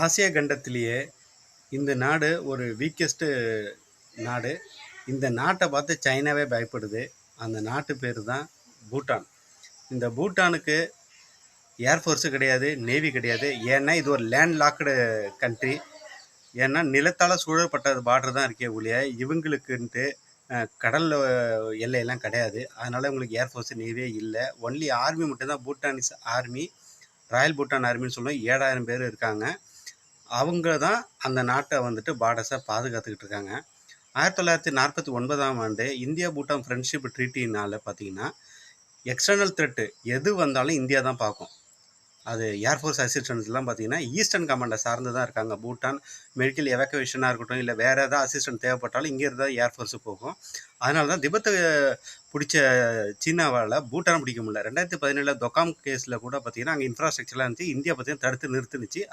Asia கண்டத்திலேயே இந்த நாடு ஒரு வீக்கஸ்ட்டு நாடு. இந்த நாட்டை பார்த்து சைனாவே பயப்படுது. அந்த நாட்டு பேர் தான் பூட்டான். இந்த பூட்டானுக்கு ஏர்ஃபோர்ஸு கிடையாது, நேவி கிடையாது. ஏன்னா இது ஒரு லேண்ட் லாக்டு கண்ட்ரி. ஏன்னா நிலத்தால் சூழப்பட்ட பார்டர் தான் இருக்கே ஒழிய இவங்களுக்குன்ட்டு கடலில் எல்லையெல்லாம் கிடையாது. அதனால் இவங்களுக்கு ஏர்ஃபோர்ஸு நேவியே இல்லை. ஒன்லி ஆர்மி மட்டும்தான் பூட்டானிஸ் ஆர்மி. ராயல் பூட்டான் ஆர்மின்னு சொல்லுவோம். 7000 பேர் இருக்காங்க. அவங்க தான் அந்த நாட்டை வந்துட்டு பார்டர்ஸை பாதுகாத்துக்கிட்டு இருக்காங்க. 1949ஆம் ஆண்டு இந்தியா பூட்டான் ஃப்ரெண்ட்ஷிப் ட்ரீட்டினால் பார்த்தீங்கன்னா எக்ஸ்டர்னல் த்ரெட்டு எது வந்தாலும் இந்தியா தான் பார்க்கும். அது ஏர்ஃபோர்ஸ் அசிஸ்டன்ஸ்லாம் பார்த்தீங்கன்னா ஈஸ்டர்ன் கமாண்டை சார்ந்து தான் இருக்காங்க. பூட்டான் மெடிக்கல் எவாக்குவேஷனாக இருக்கட்டும், இல்லை வேறு ஏதாவது அசிஸ்டன்ட் தேவைப்பட்டாலும் இங்கே இருந்தால் ஏர்ஃபோர்ஸு போகும். அதனால தான் திபெத்தை பிடிச்ச சீனாவால் பூட்டானை பிடிக்க முடியல. 2017 தொக்காம் கேஸில் கூட பார்த்தீங்கன்னா அங்கே இன்ஃப்ராஸ்ட்ரக்சர்லாம் இருந்துச்சு. இந்தியா பார்த்தீங்கன்னா தடுத்து நிறுத்துனுச்சு.